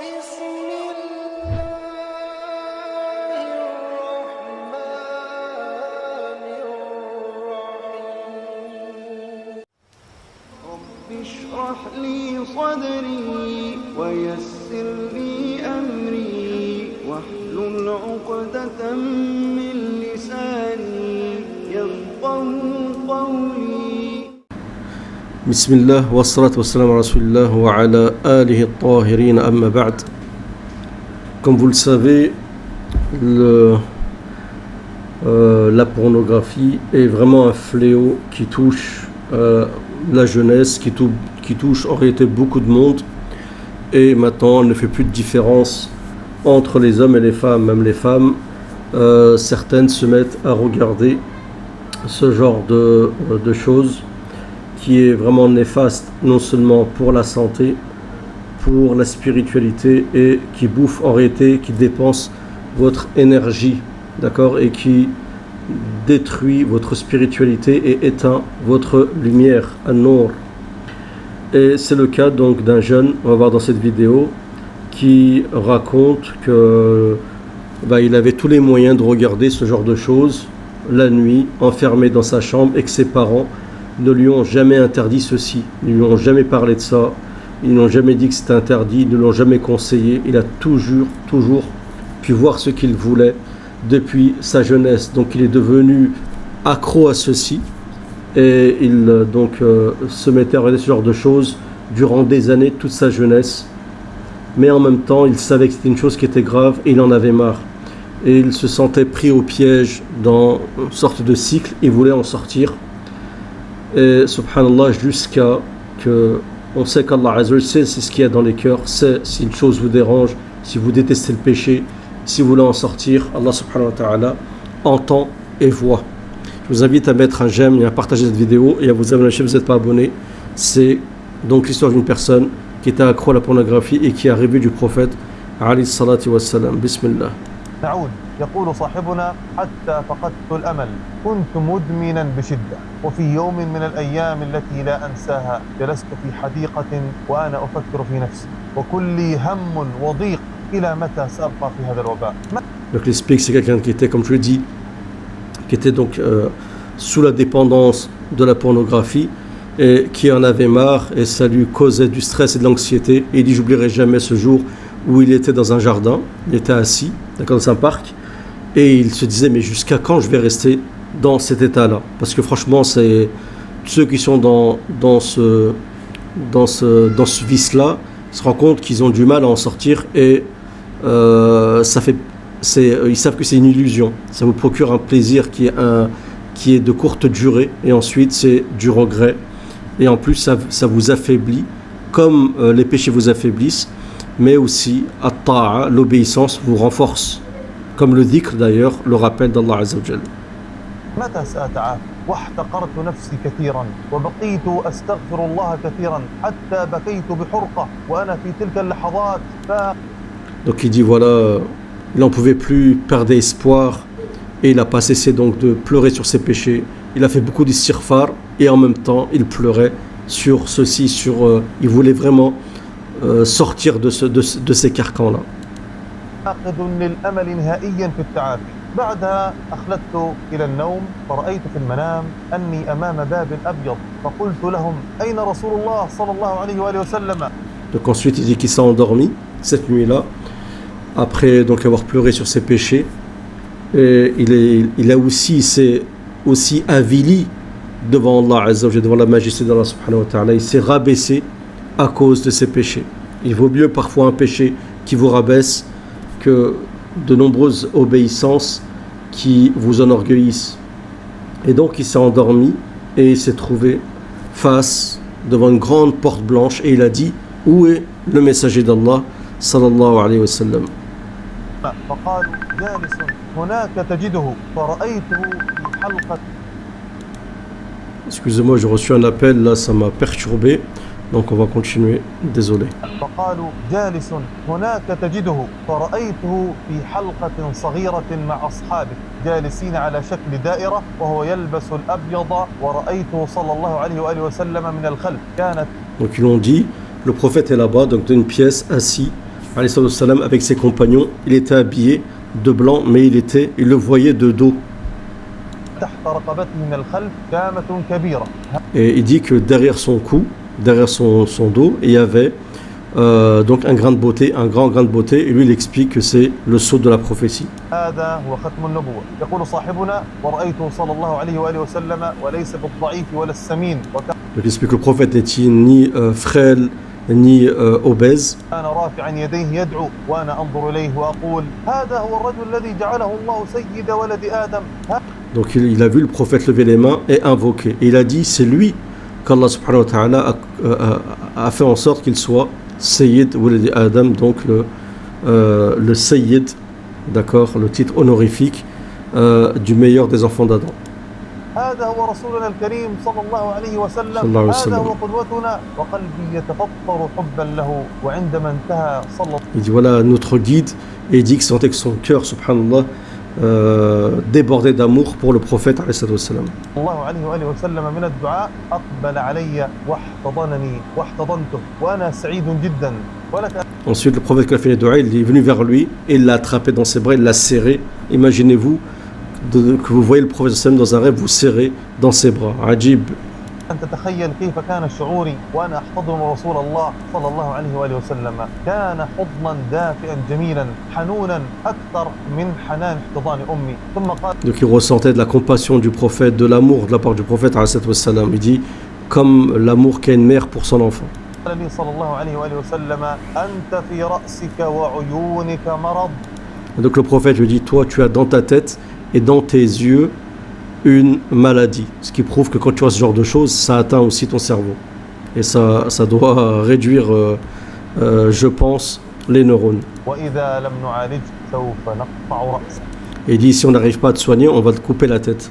بسم الله الرحمن الرحيم رب اشرح لي صدري ويسر لي أمري واحلل عقدة من لساني يفقهوا قولي بسم الله والصلاة والسلام على رسول الله وعلى آله الطاهرين أما بعد. Comme vous le savez, la pornographie est vraiment un fléau qui touche la jeunesse, qui touche en réalité beaucoup de monde, et maintenant elle ne fait plus de différence entre les hommes et les femmes. Même les femmes, certaines se mettent à regarder ce genre de choses qui est vraiment néfaste non seulement pour la santé, pour la spiritualité, et qui bouffe en réalité, qui dépense votre énergie, d'accord, et qui détruit votre spiritualité et éteint votre lumière, an-nour. Et c'est le cas donc d'un jeune, on va voir dans cette vidéo, qui raconte que il avait tous les moyens de regarder ce genre de choses la nuit, enfermé dans sa chambre, et que ses parents ne lui ont jamais interdit ceci, ils ne lui ont jamais parlé de ça, ils n'ont jamais dit que c'était interdit, ils ne l'ont jamais conseillé. Il a toujours pu voir ce qu'il voulait depuis sa jeunesse. Donc il est devenu accro à ceci, et il se mettait à regarder ce genre de choses durant des années, toute sa jeunesse. Mais en même temps, il savait que c'était une chose qui était grave et il en avait marre. Et il se sentait pris au piège dans une sorte de cycle, il voulait en sortir. Et subhanallah, jusqu'à que on sait qu'Allah Azza wa Jalla sait ce qu'il y a dans les cœurs, sait si une chose vous dérange, si vous détestez le péché, si vous voulez en sortir. Allah subhanahu wa ta'ala entend et voit. Je vous invite à mettre un j'aime et à partager cette vidéo et à vous abonner si vous n'êtes pas abonné. C'est donc l'histoire d'une personne qui était accro à la pornographie et qui a rêvé du prophète alayhi salatu wassalam. Bismillah. يقول صاحبنا حتى فقدت الأمل كنت مدمنا بشدة وفي يوم من الأيام التي لا أنساها جلست في حديقة وأنا أفكر في نفسي وكلي هم وضيق إلى متى سأبقى في هذا الوباء. Donc il explique, c'est quelqu'un qui était, comme je l'ai dit, qui était donc sous la dépendance de la pornographie et qui en avait marre, et ça lui causait du stress et de l'anxiété. Et il dit, j'oublierai jamais ce jour où il était dans un jardin, il était assis, d'accord, dans un parc, et il se disait, mais jusqu'à quand je vais rester dans cet état-là? Parce que franchement, c'est ceux qui sont dans ce vice-là, se rendent compte qu'ils ont du mal à en sortir, et ils savent que c'est une illusion. Ça vous procure un plaisir qui est de courte durée, et ensuite c'est du regret, et en plus ça vous affaiblit, comme les péchés vous affaiblissent, mais aussi at-ta'a, l'obéissance, vous renforce, comme le dhikr d'ailleurs, le rappel d'Allah Azza wa Jalla. متى سأتعافى واحتقرت نفسي كثيرا وبقيت أستغفر الله كثيرا حتى بكيت بحرقة وأنا في تلك اللحظات. Donc il dit voilà, il n'en pouvait plus, perdre espoir, et il n'a pas cessé donc de pleurer sur ses péchés. Il a fait beaucoup d'istighfar et en même temps il pleurait sur ceci, il voulait vraiment sortir de ces carcans-là. فاقد للأمل نهائيا في التعافي. بعدها أخلدت إلى النوم فرأيت في المنام أني أمام باب أبيض فقلت لهم أين رسول الله صلى الله عليه وآله وسلم. Donc ensuite il dit qu'il s'est endormi cette nuit-là, après donc avoir pleuré sur ses péchés, et il s'est aussi avili devant Allah Azza wa Jalla, devant la majesté d'Allah subhanahu wa ta'ala. Il s'est rabaissé à cause de ses péchés. Il vaut mieux parfois un péché qui vous rabaisse que de nombreuses obéissances qui vous enorgueillissent. Et donc il s'est endormi et il s'est trouvé face devant une grande porte blanche, et il a dit, où est le messager d'Allah sallallahu alayhi wa sallam? فقال جالس هناك تجده فرأيته في حلقة. Excusez-moi, j'ai reçu un appel, là ça m'a perturbé, donc on va continuer, désolé. فقالوا جالس هناك تجده فرأيته في حلقة صغيرة مع أصحابه جالسين على شكل دائرة وهو يلبس الأبيض ورأيته صلى الله عليه وآله وسلم من الخلف كانت. Donc ils l'ont dit, le prophète est là-bas, donc dans une pièce, assis, alayhi salatu wassalam, avec ses compagnons, il était habillé de blanc, mais il le voyait de dos. تحت رقبته من الخلف جامة كبيرة. Et il dit que derrière son cou, derrière son dos, il y avait donc un grain de beauté, un grand grain de beauté, et lui il explique que c'est le sceau de la prophétie. هذا هو ختم النبوة. يقول صاحبنا ورأيته صلى الله عليه وآله وسلم وليس بالضعيف ولا السمين. Donc il explique que le prophète n'est ni frêle ni obèse. كان رافعا يديه يدعو وأنا أنظر إليه وأقول هذا هو الرجل الذي جعله الله سيد ولد آدم. Donc il a vu le prophète lever les mains et invoquer. Et il a dit, c'est lui qu'Allah subhanahu wa ta'ala a fait en sorte qu'il soit Sayyid Walid Adam, donc le Sayyid, d'accord, le titre honorifique du meilleur des enfants d'Adam. هذا هو رسولنا الكريم صلى الله عليه وسلم. صلى الله عليه وسلم. هذا هو قدوتنا وقلبي يتفطر حبا له وعندما انتهى صلى. Il dit voilà notre guide, et il dit que sentait que son cœur, subhanallah, débordait d'amour pour le prophète alayhi salatu wassalam. الله عليه وآله وسلم من الدعاء أقبل علي واحتضنني واحتضنته وأنا سعيد جدا ولك. Ensuite le prophète qui a fait les doigts, il est venu vers lui et il l'a attrapé dans ses bras, il l'a serré. Imaginez-vous que vous voyez le prophète sallam dans un rêve, vous serrez dans ses bras. Ajib. أن تتخيل كيف كان شعوري وأنا أحتضن رسول الله صلى الله عليه وآله وسلم. كان حضنا دافئا جميلا حنونا أكثر من حنان احتضان أمي. ثم قال. Donc il ressentait de la compassion du prophète, de l'amour de la part du prophète alayhi salatu wassalam. Il dit comme l'amour qu'a une mère pour son enfant. قال لي صلى الله عليه وآله وسلم أنت في رأسك وعيونك مرض. Donc le prophète lui dit toi tu as dans ta tête et dans tes yeux une maladie, ce qui prouve que quand tu vois ce genre de choses, ça atteint aussi ton cerveau. Et ça doit réduire, je pense, les neurones. وإذا لم نعالج سوف نقطع رأسك. Et il dit, si on n'arrive pas à te soigner, on va te couper la tête.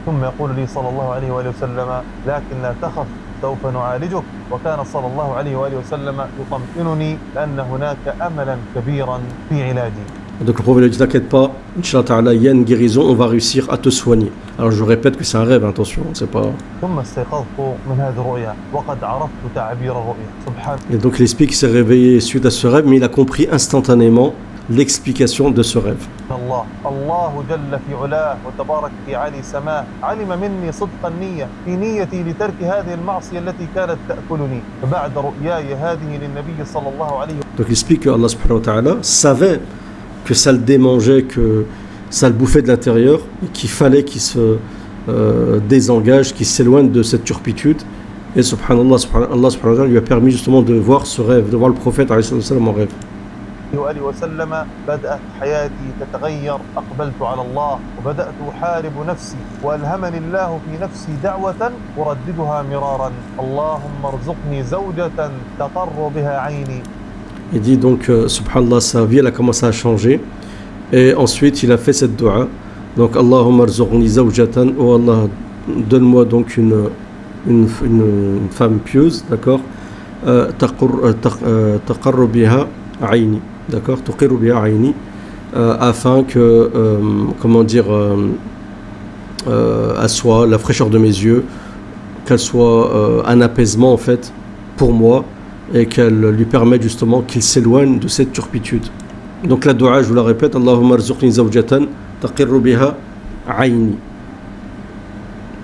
ثم يقول لي صلى الله عليه وآله وسلم لكن لا تخف سوف نعالجك. وكان صلى الله عليه وآله وسلم يطمئنني لأن هناك أملا كبيرا في علاجي. Donc le prophète lui dit, t'inquiète pas, Inch'Allah ta'ala, il y a une guérison, on va réussir à te soigner. Alors je répète que c'est un rêve, attention, c'est pas... ثم استيقظت من هذه الرؤيا وقد عرفت تعبير الرؤيا. سبحان. Et donc il explique qu'il s'est réveillé suite à ce rêve, mais il a compris instantanément l'explication de ce rêve. الله الله جل في علاه وتبارك في علي سماه علم مني صدق النية في نيتي لترك هذه المعصية التي كانت تأكلني فبعد رؤياي هذه للنبي صلى الله عليه وسلم. Donc il explique que Allah subhanahu wa ta'ala savait que ça le démangeait, que ça le bouffait de l'intérieur, et qu'il fallait qu'il se désengage, qu'il s'éloigne de cette turpitude. Et subhanallah, Allah subhanahu wa ta'ala lui a permis justement de voir ce rêve, de voir le prophète alayhi salam en rêve. وآله وسلم بدأت حياتي تتغير أقبلت على الله وبدأت أحارب نفسي وألهمني الله في نفسي دعوة أرددها مرارا اللهم ارزقني زوجة تقر بها عيني. Il dit donc, subhanallah, sa vie elle a commencé à changer. Et ensuite, il a fait cette dua. Donc, Allahumma arzuqni zawjatan, oh Allah, donne-moi donc une femme pieuse, d'accord, taqarru biha aini, d'accord, tuqiru biha aini, afin que, comment dire, elle soit la fraîcheur de mes yeux, qu'elle soit un apaisement en fait pour moi, et qu'elle lui permette justement qu'il s'éloigne de cette turpitude. Donc la dua, je vous la répète, Allahumma arzuqni zawjatan taqirru biha aini.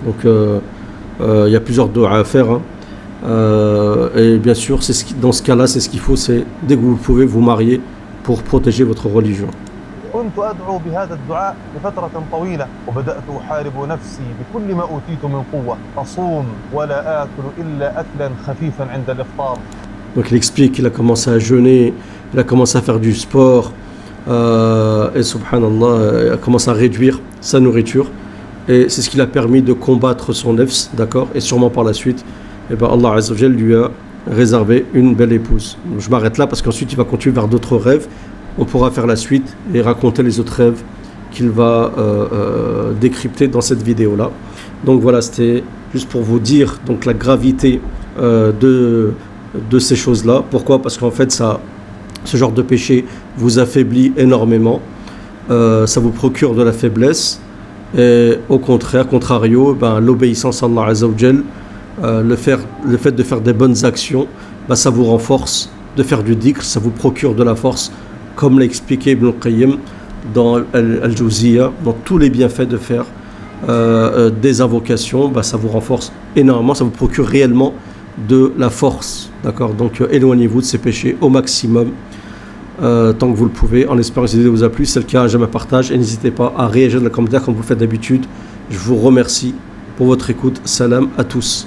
Donc il y a plusieurs duas à faire, hein. Et bien sûr, dans ce cas-là, c'est ce qu'il faut, c'est dès que vous pouvez vous marier pour protéger votre religion. كنت أدعو بهذا الدعاء لفترة طويلة وبدأت أحارب نفسي بكل ما أوتيت من قوة أصوم ولا آكل إلا أكلا خفيفا عند الإفطار. Donc il explique qu'il a commencé à jeûner, il a commencé à faire du sport, et subhanallah, il a commencé à réduire sa nourriture, et c'est ce qui l'a permis de combattre son nefs, d'accord, et sûrement par la suite, et ben Allah Azza wa Jal lui a réservé une belle épouse. Donc, je m'arrête là parce qu'ensuite il va continuer vers d'autres rêves, on pourra faire la suite et raconter les autres rêves qu'il va décrypter dans cette vidéo-là. Donc voilà, c'était juste pour vous dire donc la gravité de ces choses-là. Pourquoi ? Parce qu'en fait, ce genre de péché vous affaiblit énormément, ça vous procure de la faiblesse, et au contrario, ben, l'obéissance à Allah Azza wa Jal, le fait de faire des bonnes actions, ben, ça vous renforce de faire du dhikr, ça vous procure de la force, comme l'a expliqué Ibn al-Qayyim dans Al-Jawziyya, dans tous les bienfaits de faire des invocations, ça vous renforce énormément, ça vous procure réellement de la force, d'accord. Donc éloignez-vous de ces péchés au maximum, tant que vous le pouvez, en espérant que cette vidéo vous a plu. Si c'est le cas, j'aime un partage et n'hésitez pas à réagir dans les commentaires comme vous le faites d'habitude. Je vous remercie pour votre écoute. Salam à tous.